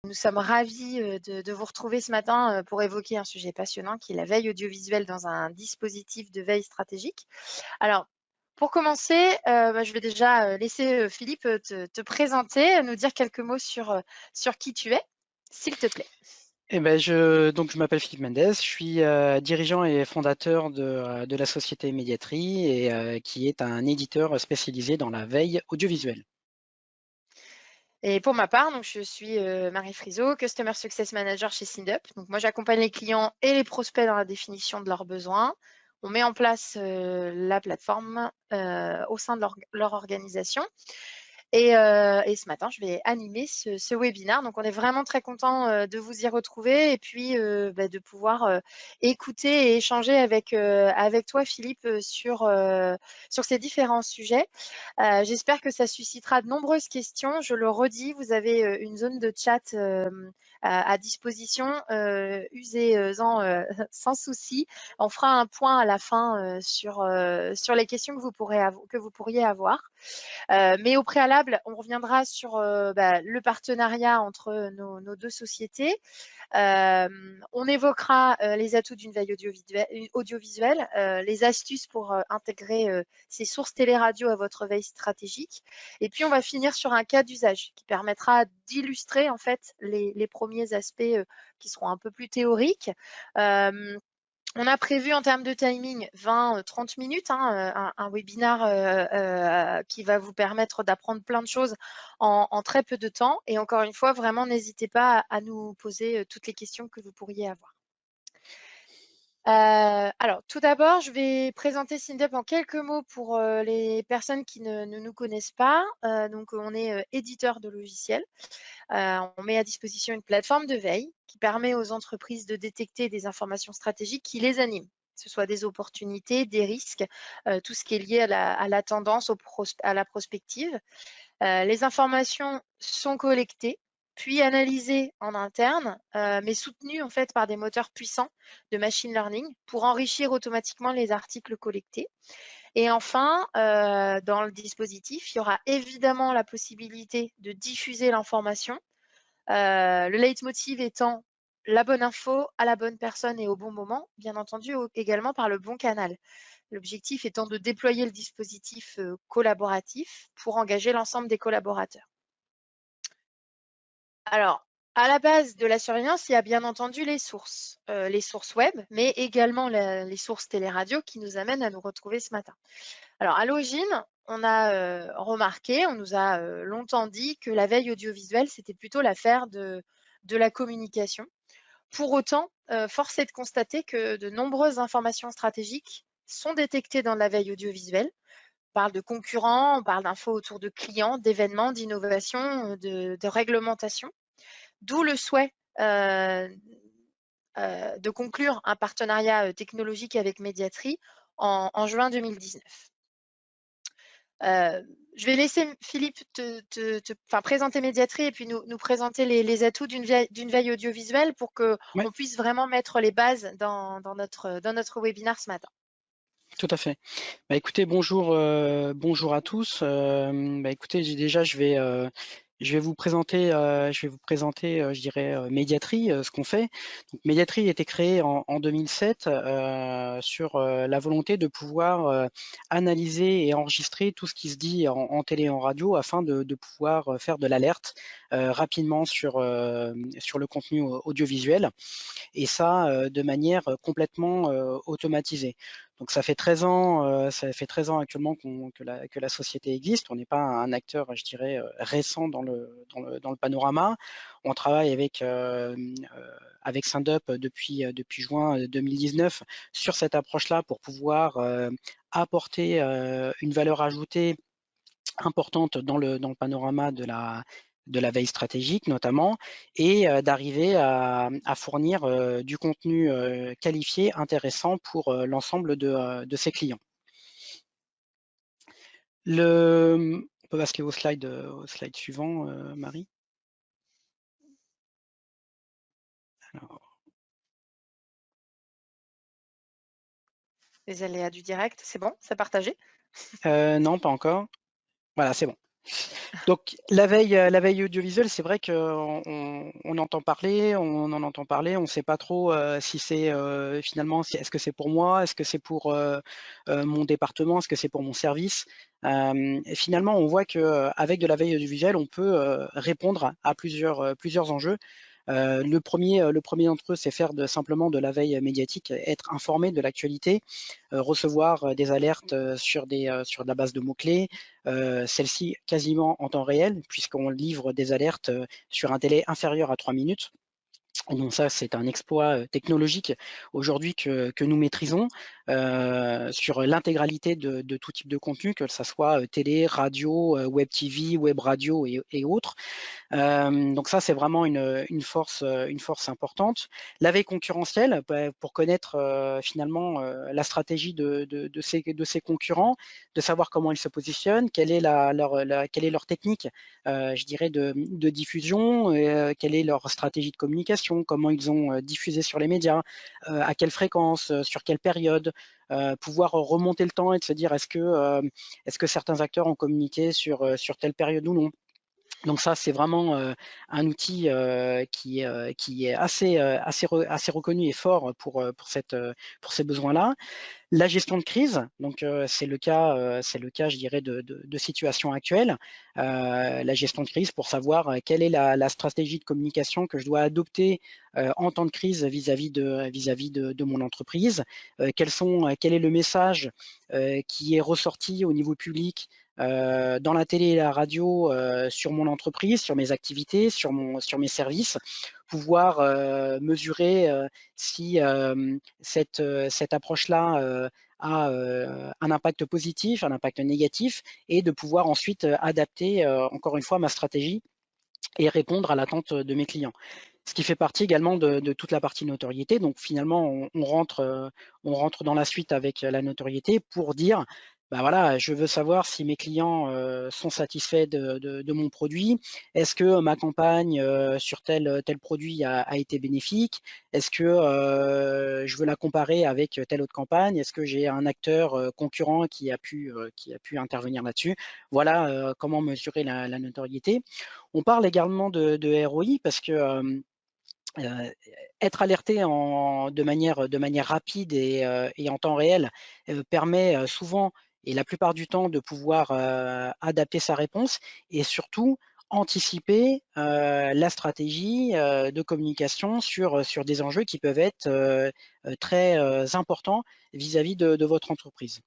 Nous sommes ravis de vous retrouver ce matin pour évoquer un sujet passionnant qui est la veille audiovisuelle dans un dispositif de veille stratégique. Alors, pour commencer, je vais déjà laisser Philippe te présenter, nous dire quelques mots sur qui tu es, s'il te plaît. Eh ben je m'appelle Philippe Mendès, je suis dirigeant et fondateur de la société Médiatri et qui est un éditeur spécialisé dans la veille audiovisuelle. Et pour ma part, donc, je suis Marie Friseau, Customer Success Manager chez Cindup. Donc moi, j'accompagne les clients et les prospects dans la définition de leurs besoins. On met en place la plateforme au sein de leur organisation. Et ce matin, je vais animer ce webinaire. Donc, on est vraiment très content de vous y retrouver et puis de pouvoir écouter et échanger avec toi, Philippe, sur ces différents sujets. J'espère que ça suscitera de nombreuses questions. Je le redis, vous avez une zone de chat à disposition. Usez-en sans souci. On fera un point à la fin sur les questions que vous pourriez avoir. Mais au préalable, on reviendra sur le partenariat entre nos deux sociétés. On évoquera les atouts d'une veille audiovisuelle, les astuces pour intégrer ces sources télé-radio à votre veille stratégique. Et puis, on va finir sur un cas d'usage qui permettra d'illustrer en fait les premiers aspects qui seront un peu plus théoriques. On a prévu en termes de timing 20-30 minutes, un webinaire qui va vous permettre d'apprendre plein de choses en très peu de temps. Et encore une fois, vraiment, n'hésitez pas à nous poser toutes les questions que vous pourriez avoir. Alors, tout d'abord, je vais présenter Cindup en quelques mots pour les personnes qui ne nous connaissent pas. Donc, on est éditeur de logiciels. On met à disposition une plateforme de veille qui permet aux entreprises de détecter des informations stratégiques qui les animent, que ce soit des opportunités, des risques, tout ce qui est lié à la tendance, à la prospective. Les informations sont collectées, puis analysées en interne, mais soutenues en fait par des moteurs puissants de machine learning pour enrichir automatiquement les articles collectés. Et enfin, dans le dispositif, il y aura évidemment la possibilité de diffuser l'information. Le leitmotiv étant la bonne info à la bonne personne et au bon moment, bien entendu également par le bon canal. L'objectif étant de déployer le dispositif collaboratif pour engager l'ensemble des collaborateurs. Alors, à la base de la surveillance, il y a bien entendu les sources web, mais également les sources télé-radio qui nous amènent à nous retrouver ce matin. Alors, à l'origine, on a remarqué, on nous a longtemps dit que la veille audiovisuelle, c'était plutôt l'affaire de la communication. Pour autant, force est de constater que de nombreuses informations stratégiques sont détectées dans la veille audiovisuelle. On parle de concurrents, on parle d'infos autour de clients, d'événements, d'innovations, de réglementation. D'où le souhait de conclure un partenariat technologique avec Médiatri en juin 2019. Je vais laisser Philippe présenter Médiatri et puis nous présenter les atouts d'une veille audiovisuelle pour Oui, qu'on puisse vraiment mettre les bases dans notre webinaire ce matin. tout à fait. Bah, écoutez, bonjour à tous. Écoutez, je vais vous présenter, je dirais, Médiatri, ce qu'on fait. Donc, Médiatri a été créé en 2007 sur la volonté de pouvoir analyser et enregistrer tout ce qui se dit en télé et en radio afin de pouvoir faire de l'alerte rapidement sur le contenu audiovisuel et ça de manière complètement automatisée. Donc ça fait 13 ans, actuellement que la société existe. On n'est pas un acteur, je dirais, récent dans le panorama. On travaille avec Cindup depuis juin 2019 sur cette approche-là pour pouvoir apporter une valeur ajoutée importante dans le panorama de la veille stratégique notamment, et d'arriver à fournir du contenu qualifié, intéressant pour l'ensemble de ses clients. On peut passer au slide suivant, Marie. Alors, Les aléas du direct, c'est bon, c'est partagé? non, pas encore. Voilà, c'est bon. Donc la veille audiovisuelle, c'est vrai qu'on entend parler, on en entend parler, on ne sait pas trop si c'est finalement, est-ce que c'est pour moi, est-ce que c'est pour mon département, est-ce que c'est pour mon service. Et finalement, on voit que avec de la veille audiovisuelle, on peut répondre à plusieurs enjeux. Le premier d'entre eux, c'est faire simplement de la veille médiatique, être informé de l'actualité, recevoir des alertes sur de la base de mots-clés, celles-ci quasiment en temps réel, puisqu'on livre des alertes sur un délai inférieur à 3 minutes. Donc ça, c'est un exploit technologique aujourd'hui que nous maîtrisons sur l'intégralité de tout type de contenu, que ce soit télé, radio, web TV, web radio et autres. Donc ça, c'est vraiment une force importante. La veille concurrentielle, pour connaître finalement la stratégie de ces concurrents, de savoir comment ils se positionnent, quelle est leur technique, je dirais, de diffusion, quelle est leur stratégie de communication, comment ils ont diffusé sur les médias, à quelle fréquence, sur quelle période, pouvoir remonter le temps et de se dire est-ce que certains acteurs ont communiqué sur telle période ou non. Donc ça, c'est vraiment un outil qui est assez reconnu et fort pour ces besoins-là. La gestion de crise, donc c'est le cas, je dirais, de situation actuelle. La gestion de crise pour savoir quelle est la stratégie de communication que je dois adopter en temps de crise vis-à-vis de mon entreprise. Quel est le message qui est ressorti au niveau public dans la télé et la radio sur mon entreprise, sur mes activités, sur mes services, pouvoir mesurer si cette approche-là a un impact positif, un impact négatif, et de pouvoir ensuite adapter encore une fois ma stratégie et répondre à l'attente de mes clients. Ce qui fait partie également de toute la partie notoriété. Donc finalement, on rentre dans la suite avec la notoriété pour dire, bah voilà, je veux savoir si mes clients sont satisfaits de mon produit. Est-ce que ma campagne sur tel produit a été bénéfique? Est-ce que je veux la comparer avec telle autre campagne? Est-ce que j'ai un acteur concurrent qui a pu intervenir là-dessus? Voilà comment mesurer la notoriété. On parle également de ROI parce que être alerté de manière rapide et en temps réel permet souvent et la plupart du temps de pouvoir adapter sa réponse et surtout anticiper la stratégie de communication sur des enjeux qui peuvent être très importants vis-à-vis de votre entreprise.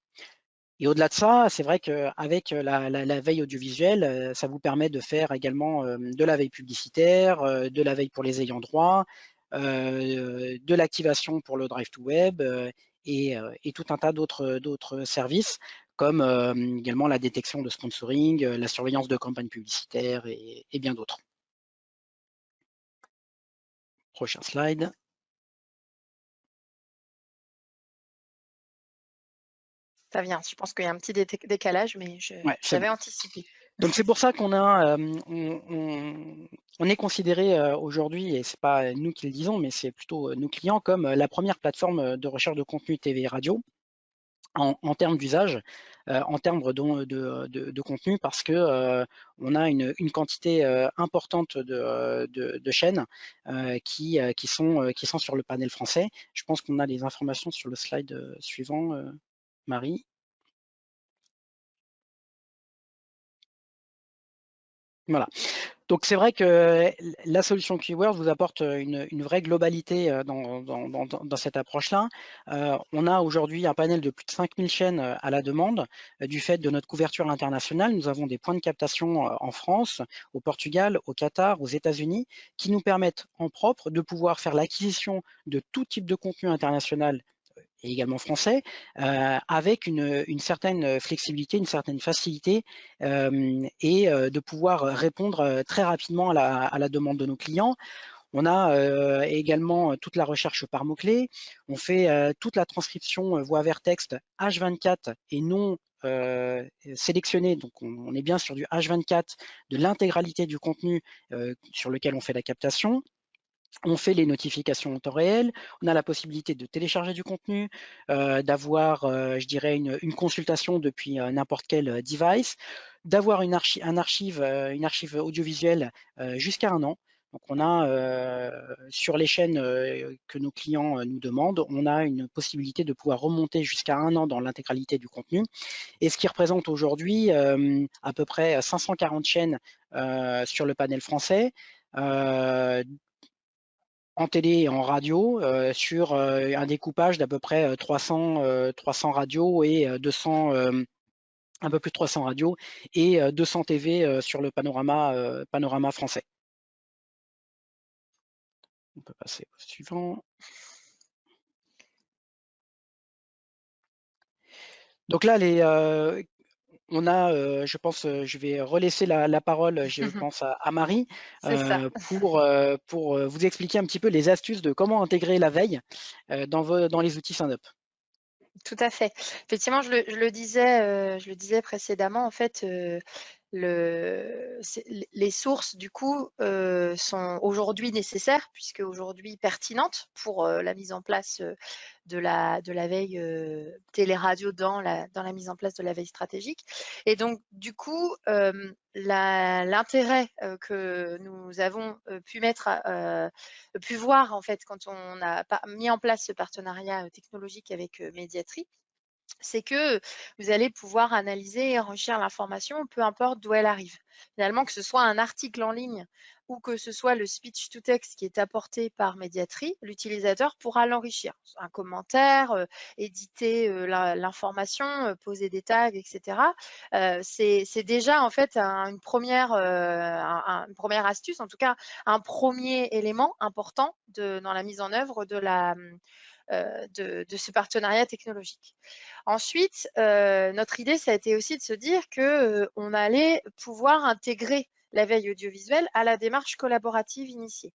Et au-delà de ça, c'est vrai qu'avec la veille audiovisuelle, ça vous permet de faire également de la veille publicitaire, de la veille pour les ayants droit, de l'activation pour le Drive to Web et tout un tas d'autres services comme également la détection de sponsoring, la surveillance de campagnes publicitaires et bien d'autres. Prochain slide. Ça vient. Je pense qu'il y a un petit décalage, mais Ouais, j'avais anticipé. Donc c'est pour ça qu'on a, on est considéré aujourd'hui, et c'est pas nous qui le disons, mais c'est plutôt nos clients comme la première plateforme de recherche de contenu TV et radio en termes d'usage, en termes de contenu, parce que on a une quantité importante de chaînes qui sont sur le panel français. Je pense qu'on a les informations sur le slide suivant, Marie. Voilà. Donc c'est vrai que la solution Keywords vous apporte une vraie globalité dans cette approche-là. On a aujourd'hui un panel de plus de 5000 chaînes à la demande du fait de notre couverture internationale. Nous avons des points de captation en France, au Portugal, au Qatar, aux États-Unis, qui nous permettent en propre de pouvoir faire l'acquisition de tout type de contenu international et également français, avec une certaine flexibilité, une certaine facilité et de pouvoir répondre très rapidement à la demande de nos clients. On a également toute la recherche par mots-clés. On fait toute la transcription voix vers texte H24 et non sélectionné. Donc, on est bien sur du H24 de l'intégralité du contenu sur lequel on fait la captation. On fait les notifications en temps réel, on a la possibilité de télécharger du contenu, d'avoir, je dirais, une consultation depuis n'importe quel device, d'avoir une archive audiovisuelle jusqu'à 1 an. Donc on a sur les chaînes que nos clients nous demandent, on a une possibilité de pouvoir remonter jusqu'à 1 an dans l'intégralité du contenu, et ce qui représente aujourd'hui à peu près 540 chaînes sur le panel français. En télé et en radio, sur un découpage d'à peu près 300 radios et 200, un peu plus de 300 radios et 200 TV sur le panorama français. On peut passer au suivant. Donc là, on a, je pense, je vais relaisser la parole, je pense, à Marie C'est ça. pour vous expliquer un petit peu les astuces de comment intégrer la veille dans les outils SynUp. Tout à fait. Effectivement, je le disais précédemment, en fait, les sources, du coup, sont aujourd'hui nécessaires, puisque aujourd'hui pertinentes pour la mise en place de la veille télé-radio dans la mise en place de la veille stratégique. Et donc, du coup, l'intérêt que nous avons pu voir, en fait, quand on a mis en place ce partenariat technologique avec Mediatri, c'est que vous allez pouvoir analyser et enrichir l'information, peu importe d'où elle arrive. Finalement, que ce soit un article en ligne ou que ce soit le speech to text qui est apporté par Mediatri, l'utilisateur pourra l'enrichir. Un commentaire, éditer l'information, poser des tags, etc. C'est déjà en fait une première astuce, en tout cas un premier élément important dans la mise en œuvre de ce partenariat technologique. Ensuite, notre idée, ça a été aussi de se dire qu'on allait pouvoir intégrer la veille audiovisuelle à la démarche collaborative initiée.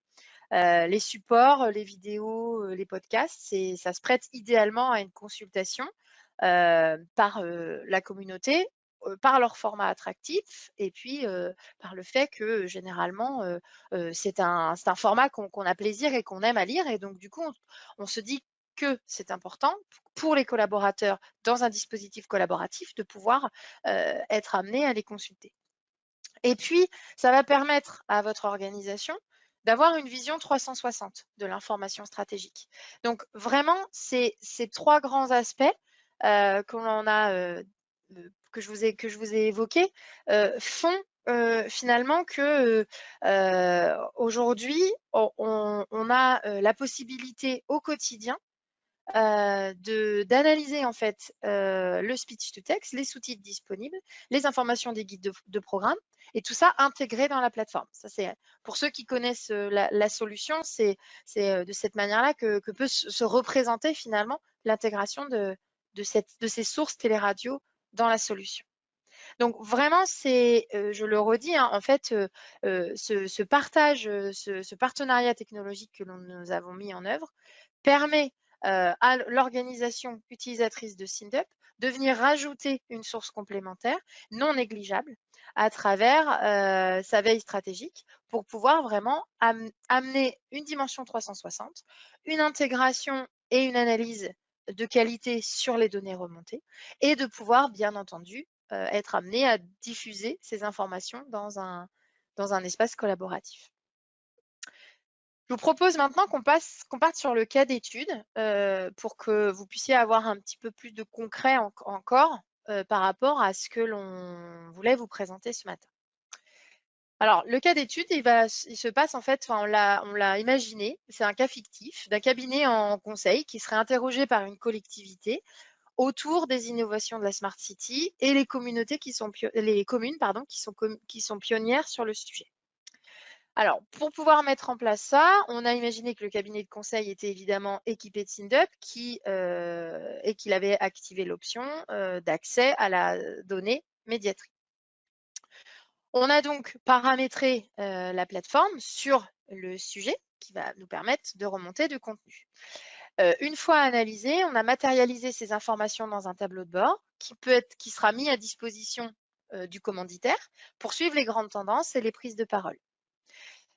Les supports, les vidéos, les podcasts, ça se prête idéalement à une consultation par la communauté, par leur format attractif et puis par le fait que généralement c'est un format qu'on a plaisir et qu'on aime à lire, et donc du coup on se dit que c'est important pour les collaborateurs dans un dispositif collaboratif de pouvoir être amenés à les consulter. Et puis, ça va permettre à votre organisation d'avoir une vision 360 de l'information stratégique. Donc, vraiment, ces 3 grands aspects que je vous ai évoqués font finalement que aujourd'hui, on a la possibilité au quotidien d'analyser en fait le speech to text, les sous-titres disponibles, les informations des guides de programme, et tout ça intégré dans la plateforme. Ça, c'est pour ceux qui connaissent la solution, c'est de cette manière-là que peut se représenter finalement l'intégration de ces sources téléradio dans la solution. Donc vraiment, je le redis, hein, en fait, ce partage, ce partenariat technologique que nous avons mis en œuvre permet à l'organisation utilisatrice de SynUp de venir rajouter une source complémentaire non négligeable à travers sa veille stratégique pour pouvoir vraiment amener une dimension 360, une intégration et une analyse de qualité sur les données remontées, et de pouvoir, bien entendu, être amené à diffuser ces informations dans un espace collaboratif. Je vous propose maintenant qu'on parte sur le cas d'étude pour que vous puissiez avoir un petit peu plus de concret encore par rapport à ce que l'on voulait vous présenter ce matin. Alors, le cas d'étude, il se passe en fait, on l'a imaginé, c'est un cas fictif d'un cabinet en conseil qui serait interrogé par une collectivité autour des innovations de la Smart City et les communes qui sont pionnières sur le sujet. Alors, pour pouvoir mettre en place ça, on a imaginé que le cabinet de conseil était évidemment équipé de SynUp et qu'il avait activé l'option d'accès à la donnée Mediatri. On a donc paramétré la plateforme sur le sujet qui va nous permettre de remonter du contenu. Une fois analysé, on a matérialisé ces informations dans un tableau de bord qui sera mis à disposition du commanditaire pour suivre les grandes tendances et les prises de parole.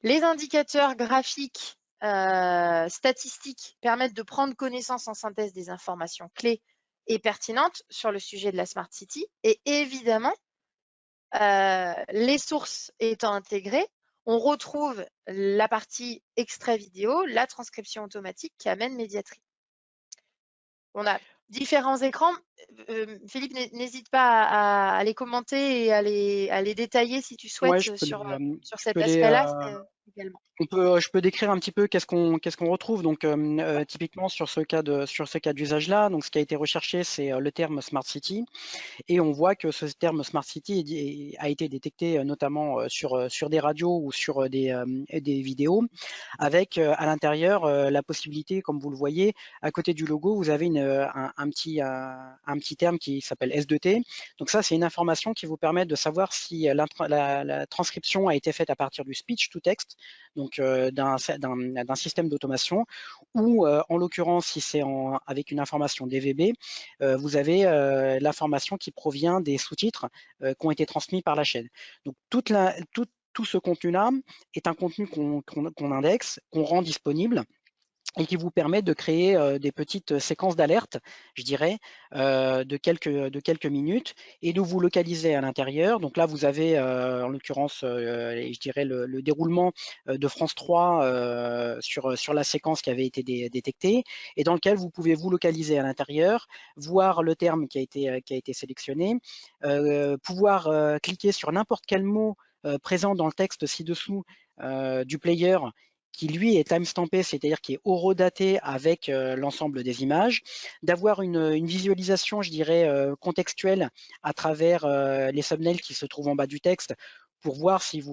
Les indicateurs graphiques statistiques permettent de prendre connaissance en synthèse des informations clés et pertinentes sur le sujet de la Smart City. Et évidemment, les sources étant intégrées, on retrouve la partie extrait vidéo, la transcription automatique qui amène Médiatri. On a différents écrans. Philippe, n'hésite pas à les commenter et à les détailler si tu Ouais, je souhaites peux les, sur je cet peux les, aspect-là également. je peux décrire un petit peu qu'est-ce qu'on retrouve. Donc, typiquement sur ce cas d'usage-là, donc ce qui a été recherché, c'est le terme Smart City. Et on voit que ce terme Smart City a été détecté notamment sur des radios ou sur des vidéos, avec à l'intérieur la possibilité, comme vous le voyez, à côté du logo, vous avez un petit terme qui s'appelle S2T. Donc ça, c'est une information qui vous permet de savoir si la transcription a été faite à partir du speech to text, donc d'un système d'automation, ou en l'occurrence, si c'est avec une information DVB, vous avez l'information qui provient des sous-titres qui ont été transmis par la chaîne. Donc tout ce contenu-là est un contenu qu'on indexe, qu'on rend disponible et qui vous permet de créer des petites séquences d'alerte, je dirais, de quelques minutes et de vous localiser à l'intérieur. Donc là, vous avez en l'occurrence, je dirais, le déroulement de France 3 sur la séquence qui avait été détectée et dans lequel vous pouvez vous localiser à l'intérieur, voir le terme qui a été sélectionné, pouvoir cliquer sur n'importe quel mot présent dans le texte ci-dessous du player qui lui est timestampé, c'est-à-dire qui est horodaté avec l'ensemble des images, d'avoir une visualisation, je dirais, contextuelle à travers les thumbnails qui se trouvent en bas du texte pour voir si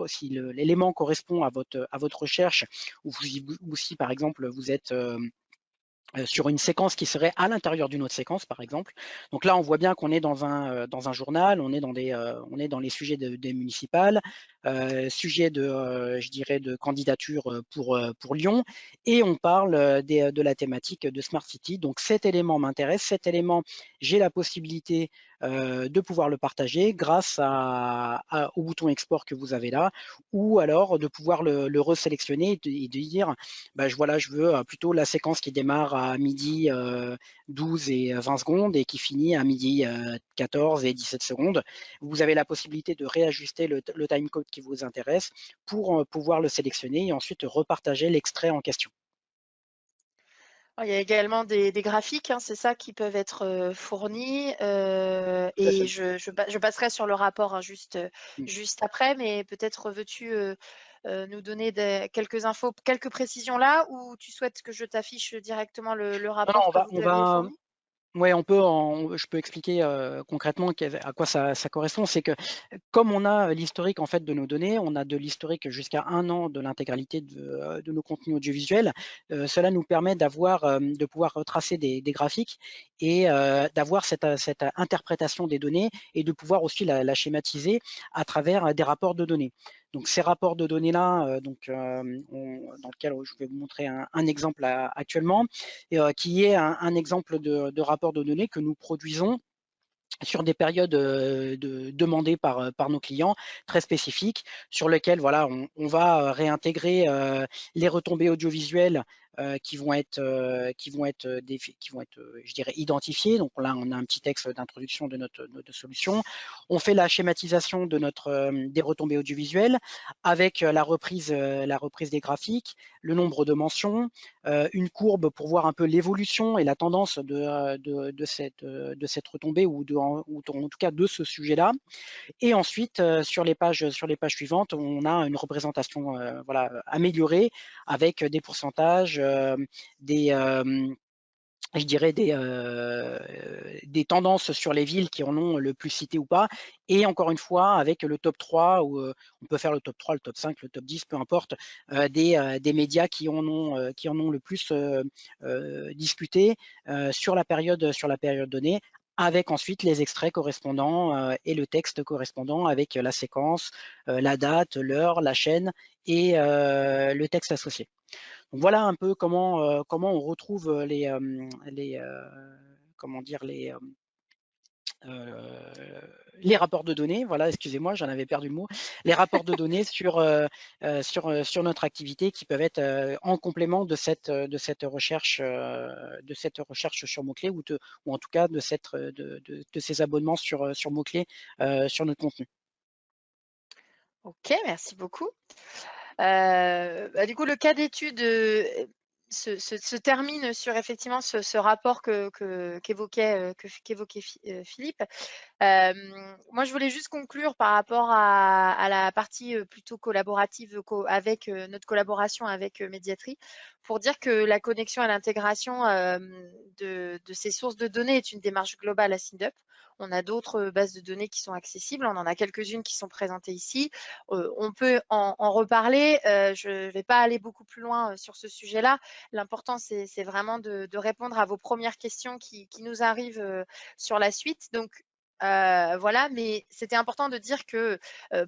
si l'élément correspond à votre recherche ou si par exemple vous êtes sur une séquence qui serait à l'intérieur d'une autre séquence, par exemple. Donc là, on voit bien qu'on est dans un journal, on est dans les sujets des municipales, sujets je dirais, de candidature pour Lyon, et on parle de la thématique de Smart City. Donc cet élément m'intéresse, cet élément, j'ai la possibilité de pouvoir le partager grâce au bouton export que vous avez là, ou alors de pouvoir le resélectionner et de dire bah, voilà, je veux plutôt la séquence qui démarre à midi 12 et 20 secondes et qui finit à midi 14 et 17 secondes. Vous avez la possibilité de réajuster le timecode qui vous intéresse pour pouvoir le sélectionner et ensuite repartager l'extrait en question. Il y a également des graphiques, hein, c'est ça, qui peuvent être fournis. Tout à Et fait. je passerai sur le rapport hein, Mm. juste après, mais peut-être veux-tu nous donner quelques infos, quelques précisions là, ou tu souhaites que je t'affiche directement le Non, non, rapport que vous aviez fourni? ouais, je peux expliquer concrètement à quoi ça correspond. C'est que comme on a l'historique en fait de nos données, on a de l'historique jusqu'à 1 an de l'intégralité de nos contenus audiovisuels. Cela nous permet de pouvoir retracer des graphiques et d'avoir cette interprétation des données et de pouvoir aussi la schématiser à travers des rapports de données. Donc ces rapports de données-là, dans lequel je vais vous montrer un exemple actuellement, qui est un exemple de rapport de données que nous produisons sur des périodes demandées par nos clients très spécifiques, sur lesquelles voilà, on va réintégrer les retombées audiovisuelles je dirais, identifiées. Donc là, on a un petit texte d'introduction de notre solution. On fait la schématisation des retombées audiovisuelles avec la reprise des graphiques, le nombre de mentions, une courbe pour voir un peu l'évolution et la tendance de cette retombée ou en tout cas de ce sujet-là. Et ensuite, sur les pages suivantes, on a une représentation voilà, améliorée avec des pourcentages, des je dirais des tendances sur les villes qui en ont le plus cité ou pas. Et encore une fois, avec le top 3, où on peut faire le top 3, le top 5, le top 10, peu importe, des médias qui en ont le plus discuté sur la période donnée, avec ensuite les extraits correspondants et le texte correspondant avec la séquence, la date, l'heure, la chaîne et le texte associé. Donc voilà un peu comment on retrouve comment dire les rapports de données, voilà, excusez-moi, j'en avais perdu le mot, les rapports de données sur notre activité qui peuvent être en complément de cette recherche sur mots-clés ou en tout cas de ces abonnements sur mots-clés sur notre contenu. Ok, merci beaucoup. Du coup, le cas d'étude se termine sur effectivement ce rapport qu'évoquait Philippe. Moi, je voulais juste conclure par rapport à la partie plutôt collaborative avec notre collaboration avec Mediatry pour dire que la connexion et l'intégration de ces sources de données est une démarche globale à SINDUP. On a d'autres bases de données qui sont accessibles. On en a quelques-unes qui sont présentées ici. On peut en reparler. Je ne vais pas aller beaucoup plus loin sur ce sujet-là. L'important, c'est vraiment de répondre à vos premières questions qui nous arrivent sur la suite. Donc, voilà, mais c'était important de dire que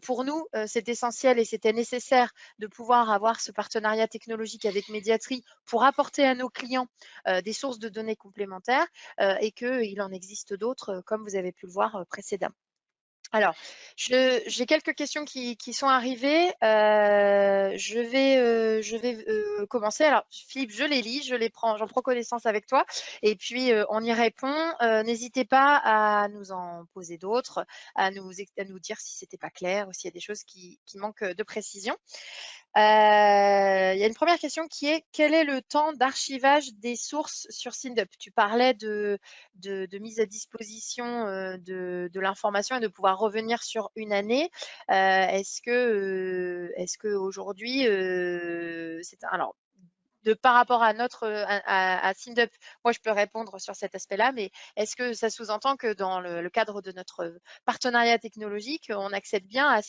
pour nous, c'est essentiel et c'était nécessaire de pouvoir avoir ce partenariat technologique avec Mediatry pour apporter à nos clients des sources de données complémentaires et qu'il en existe d'autres, comme vous avez pu le voir précédemment. Alors, j'ai quelques questions qui sont arrivées. Je vais commencer. Alors, Philippe, je les lis, je les prends, j'en prends connaissance avec toi, et puis on y répond. N'hésitez pas à nous en poser d'autres, à nous dire si c'était pas clair ou s'il y a des choses qui manquent de précision. Il y a une première question qui est quel est le temps d'archivage des sources sur SINDUP? Tu parlais de mise à disposition de l'information et de pouvoir revenir sur une année. Est-ce que aujourd'hui, alors par rapport à à SINDUP, moi je peux répondre sur cet aspect-là, mais est-ce que ça sous-entend que dans le cadre de notre partenariat technologique, on accède bien à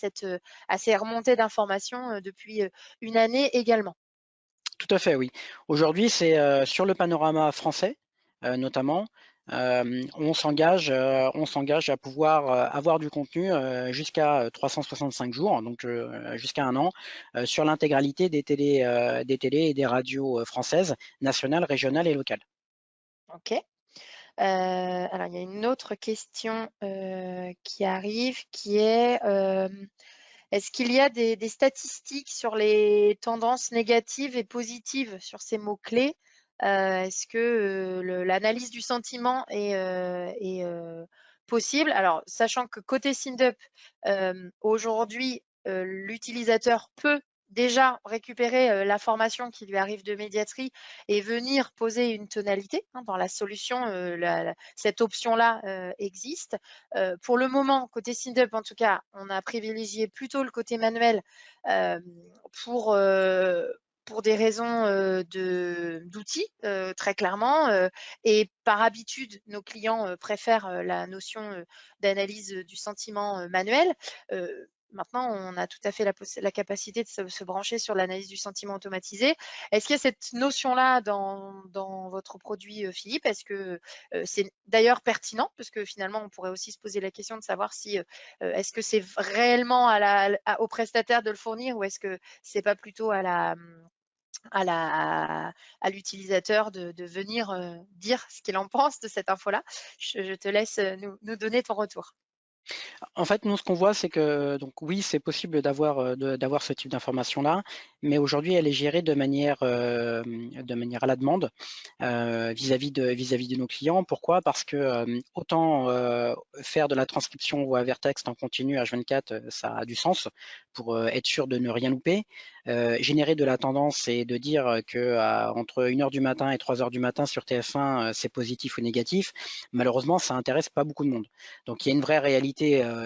ces remontées d'informations depuis une année également? Tout à fait, oui. Aujourd'hui, c'est sur le panorama français, notamment, on s'engage à pouvoir avoir du contenu jusqu'à 365 jours, donc jusqu'à un an, sur l'intégralité des télés et des radios françaises, nationales, régionales et locales. Ok. Alors, il y a une autre question qui arrive qui est est-ce qu'il y a des statistiques sur les tendances négatives et positives sur ces mots-clés? Est-ce que l'analyse du sentiment est possible? Alors, sachant que côté SINDUP, aujourd'hui, l'utilisateur peut déjà récupérer l'information qui lui arrive de Mediatry et venir poser une tonalité dans la solution. Cette option-là existe. Pour le moment, côté SINDUP, en tout cas, on a privilégié plutôt le côté manuel euh, pour, euh, pour des raisons d'outils, très clairement. Et par habitude, nos clients préfèrent la notion d'analyse du sentiment manuel. Maintenant, on a tout à fait la capacité de se brancher sur l'analyse du sentiment automatisé. Est-ce qu'il y a cette notion-là dans votre produit, Philippe? Est-ce que c'est d'ailleurs pertinent? Parce que finalement, on pourrait aussi se poser la question de savoir si est-ce que c'est réellement au prestataire de le fournir ou est-ce que c'est pas plutôt à l'utilisateur de venir dire ce qu'il en pense de cette info-là. Je te laisse nous donner ton retour. En fait, nous, ce qu'on voit, c'est que donc oui, c'est possible d'avoir ce type d'information-là, mais aujourd'hui, elle est gérée de manière à la demande vis-à-vis de nos clients. Pourquoi? Parce que autant faire de la transcription voix vers texte en continu H24, ça a du sens pour être sûr de ne rien louper. Générer de la tendance et de dire que entre 1h du matin et 3h du matin sur TF1, c'est positif ou négatif, malheureusement, ça intéresse pas beaucoup de monde. Donc, il y a une vraie réalité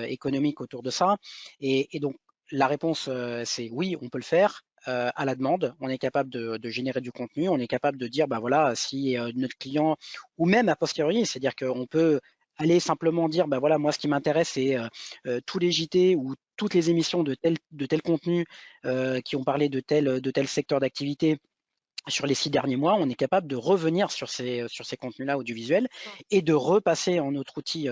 économique autour de ça. Et donc, la réponse, c'est oui, on peut le faire. À la demande, on est capable de générer du contenu, on est capable de dire, bah voilà, si notre client, ou même a posteriori, c'est-à-dire qu'on peut aller simplement dire, bah voilà, moi ce qui m'intéresse, c'est tous les JT ou toutes les émissions de tel contenu qui ont parlé de tel secteur d'activité sur les 6 derniers mois, on est capable de revenir sur ces contenus-là audiovisuels Mmh. et de repasser en notre outil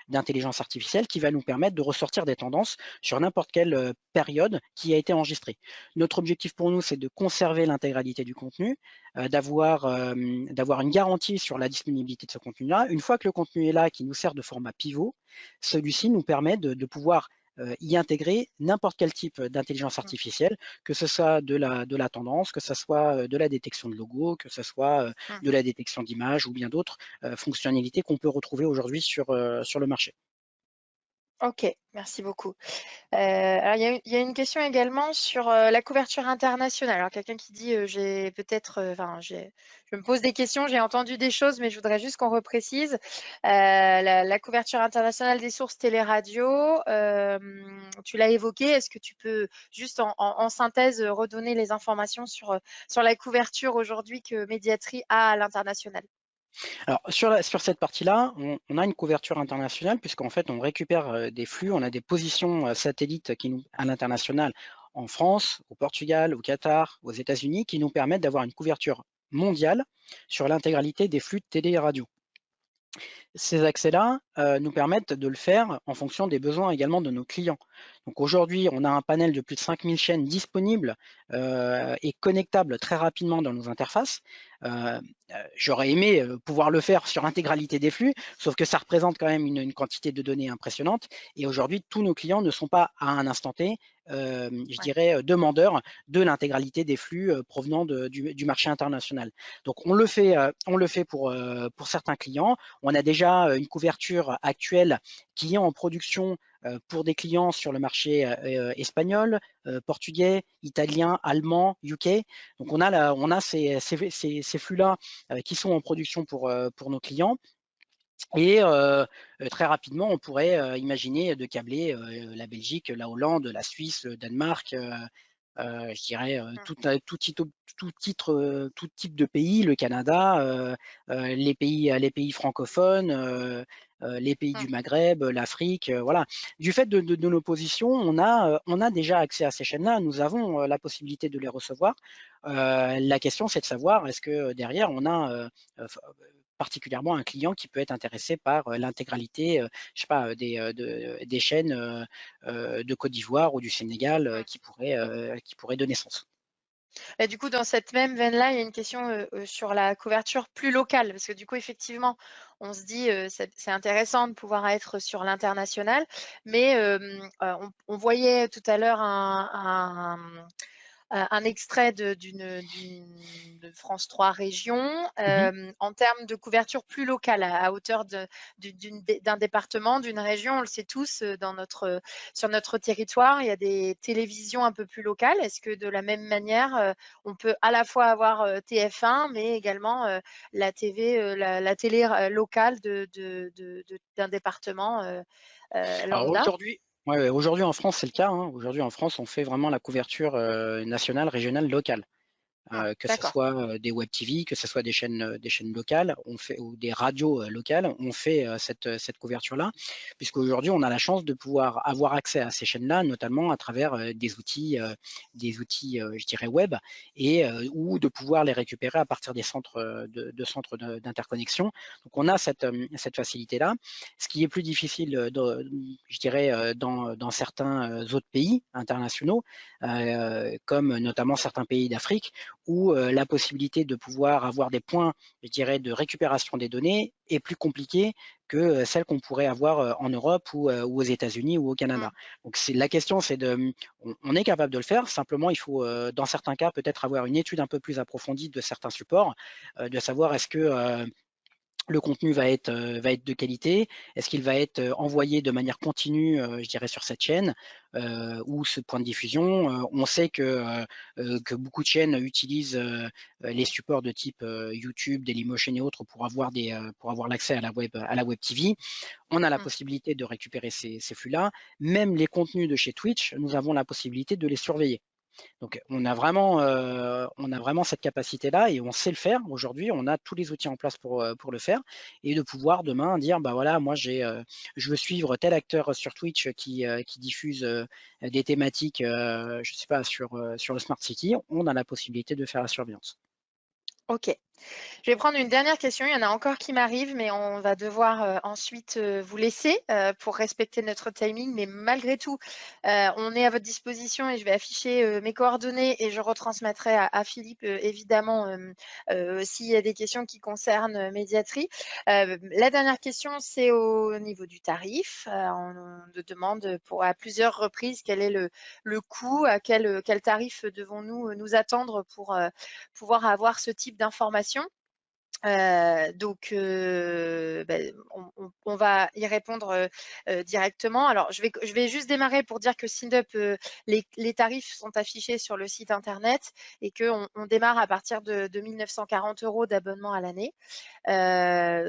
d'intelligence artificielle qui va nous permettre de ressortir des tendances sur n'importe quelle période qui a été enregistrée. Notre objectif pour nous, c'est de conserver l'intégralité du contenu, d'avoir une garantie sur la disponibilité de ce contenu-là. Une fois que le contenu est là, qui nous sert de format pivot, celui-ci nous permet de pouvoir y intégrer n'importe quel type d'intelligence Mmh. artificielle, que ce soit de la tendance, que ce soit de la détection de logos, que ce soit Mmh. de la détection d'images ou bien d'autres fonctionnalités qu'on peut retrouver aujourd'hui sur le marché. OK, merci beaucoup. Alors il y a une question également sur, la couverture internationale. Alors quelqu'un qui dit, j'ai peut-être, je me pose des questions, j'ai entendu des choses, mais je voudrais juste qu'on reprécise. La couverture internationale des sources télé-radio, tu l'as évoqué. Est-ce que tu peux juste en synthèse, redonner les informations sur la couverture aujourd'hui que Mediatri a à l'international? Alors sur cette partie-là, on a une couverture internationale puisqu'en fait on récupère des flux, on a des positions satellites à l'international en France, au Portugal, au Qatar, aux États-Unis qui nous permettent d'avoir une couverture mondiale sur l'intégralité des flux de télé et radio. Ces accès-là nous permettent de le faire en fonction des besoins également de nos clients. Donc aujourd'hui, on a un panel de plus de 5000 chaînes disponibles et connectables très rapidement dans nos interfaces. J'aurais aimé pouvoir le faire sur l'intégralité des flux, sauf que ça représente quand même une quantité de données impressionnante. Et aujourd'hui, tous nos clients ne sont pas à un instant T, je Ouais. dirais, demandeurs de l'intégralité des flux provenant du marché international. Donc on le fait pour certains clients. On a déjà une couverture actuelle qui est en production pour des clients sur le marché espagnol, portugais, italien, allemand, UK. Donc on a ces flux-là qui sont en production pour nos clients. Et très rapidement, on pourrait imaginer de câbler la Belgique, la Hollande, la Suisse, le Danemark, je dirais Mmh. tout type de pays, le Canada, les pays francophones, les pays du Mmh. Maghreb, l'Afrique, voilà. Du fait de nos positions, on a déjà accès à ces chaînes-là, nous avons la possibilité de les recevoir. La question, c'est de savoir, est-ce que derrière, on a particulièrement un client qui peut être intéressé par l'intégralité, je sais pas, des chaînes de Côte d'Ivoire ou du Sénégal Mmh. qui pourraient donner sens. Et du coup, dans cette même veine-là, il y a une question sur la couverture plus locale, parce que du coup, effectivement, on se dit c'est intéressant de pouvoir être sur l'international, mais on voyait tout à l'heure un extrait de France 3 Régions Mmh. en termes de couverture plus locale, à hauteur d'un département, d'une région. On le sait tous, sur notre territoire, il y a des télévisions un peu plus locales. Est-ce que de la même manière, on peut à la fois avoir TF1, mais également la TV, la télé locale d'un département Alors lambda? aujourd'hui en France, c'est le cas, hein. Aujourd'hui en France, on fait vraiment la couverture nationale, régionale, locale. Que ce D'accord. soit des web TV, que ce soit des chaînes locales, on fait, ou des radios locales, on fait cette couverture-là, puisqu'aujourd'hui, on a la chance de pouvoir avoir accès à ces chaînes-là, notamment à travers des outils je dirais, web, et ou de pouvoir les récupérer à partir des centres centres d'interconnexion. Donc, on a cette facilité-là. Ce qui est plus difficile, je dirais, dans certains autres pays internationaux, comme notamment certains pays d'Afrique, où la possibilité de pouvoir avoir des points, je dirais, de récupération des données est plus compliquée que celle qu'on pourrait avoir en Europe ou aux États-Unis ou au Canada. Mm. Donc la question, c'est on est capable de le faire. Simplement, il faut, dans certains cas, peut-être avoir une étude un peu plus approfondie de certains supports, de savoir est-ce que le contenu va être de qualité? Est-ce qu'il va être envoyé de manière continue, je dirais, sur cette chaîne ou ce point de diffusion? On sait que beaucoup de chaînes utilisent les supports de type YouTube, Dailymotion et autres pour avoir l'accès à la web TV. On a la Mm. possibilité de récupérer ces flux-là. Même les contenus de chez Twitch, nous avons la possibilité de les surveiller. Donc on a vraiment cette capacité-là et on sait le faire. Aujourd'hui, on a tous les outils en place pour le faire et de pouvoir demain dire, bah voilà, moi je veux suivre tel acteur sur Twitch qui diffuse des thématiques, je sais pas, sur le Smart City. On a la possibilité de faire la surveillance. Ok. Je vais prendre une dernière question. Il y en a encore qui m'arrivent, mais on va devoir ensuite vous laisser pour respecter notre timing. Mais malgré tout, on est à votre disposition et je vais afficher mes coordonnées et je retransmettrai à Philippe évidemment s'il y a des questions qui concernent Médiatrie. La dernière question, c'est au niveau du tarif. On demande à plusieurs reprises quel est le coût, à quel tarif devons-nous nous attendre pour pouvoir avoir ce type d'information. Donc, on va y répondre directement. Alors, je vais juste démarrer pour dire que SINDUP, les tarifs sont affichés sur le site internet et qu'on démarre à partir de 1 940 € d'abonnement à l'année.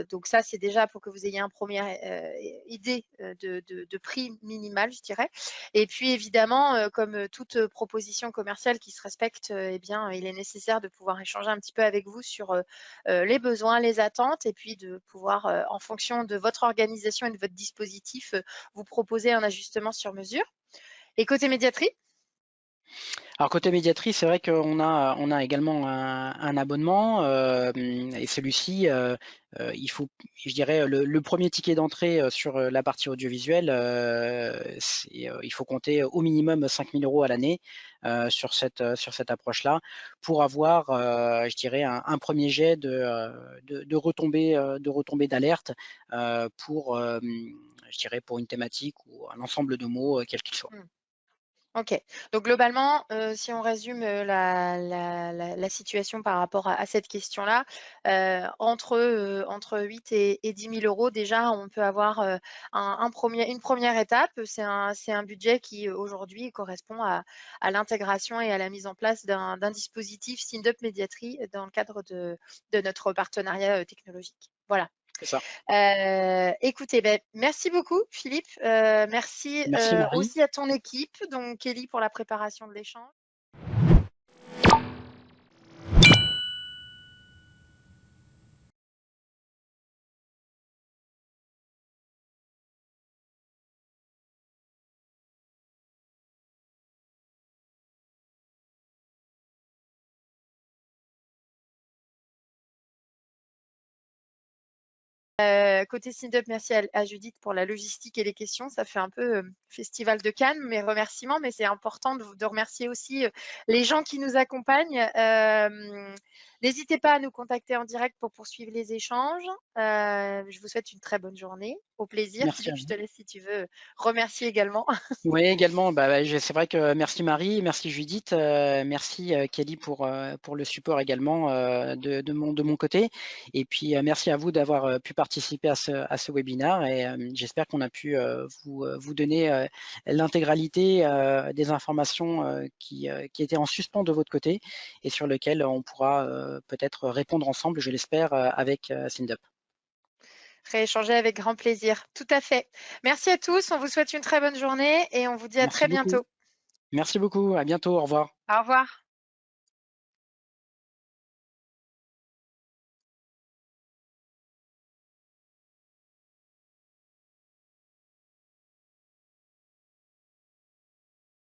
Donc ça, c'est déjà pour que vous ayez une première idée de prix minimal, je dirais. Et puis évidemment, comme toute proposition commerciale qui se respecte, eh bien, il est nécessaire de pouvoir échanger un petit peu avec vous sur les besoins, les attentes, et puis de pouvoir, en fonction de votre organisation et de votre dispositif, vous proposer un ajustement sur mesure. Et côté médiatrie? Alors côté médiatrice, c'est vrai qu'on a également un abonnement et celui-ci, il faut, je dirais, le premier ticket d'entrée sur la partie audiovisuelle, il faut compter au minimum 5 000 € à l'année sur cette approche-là pour avoir, je dirais, un premier jet de retombées d'alerte pour, je dirais, pour une thématique ou un ensemble de mots, quel qu'il soit. Mmh. Ok, donc globalement, si on résume la situation par rapport à cette question-là, entre 8 et 10 000 € déjà, on peut avoir une première étape. C'est un budget qui aujourd'hui correspond à l'intégration et à la mise en place d'un dispositif SINDUP Médiatrie dans le cadre de notre partenariat technologique. Voilà. C'est ça. Écoutez, merci beaucoup Philippe. Merci Merci Marie. aussi à ton équipe, donc Kelly pour la préparation de l'échange. Côté SINDUP, merci à Judith pour la logistique et les questions. Ça fait un peu festival de Cannes, mes remerciements, mais c'est important de remercier aussi les gens qui nous accompagnent. N'hésitez pas à nous contacter en direct pour poursuivre les échanges. Je vous souhaite une très bonne journée. Au plaisir. Merci à Philippe, je vous. te laisse si tu veux remercier également. Oui, également, c'est vrai que merci Marie, merci Judith, merci Kelly pour le support également de mon côté. Et puis merci à vous d'avoir pu participer à ce webinaire et j'espère qu'on a pu vous donner l'intégralité des informations qui étaient en suspens de votre côté et sur lesquelles on pourra peut-être répondre ensemble, je l'espère, avec SINDUP. Rééchanger avec grand plaisir. Tout à fait. Merci à tous. On vous souhaite une très bonne journée et on vous dit à Merci très beaucoup. bientôt. Merci beaucoup. À bientôt. Au revoir. Au revoir.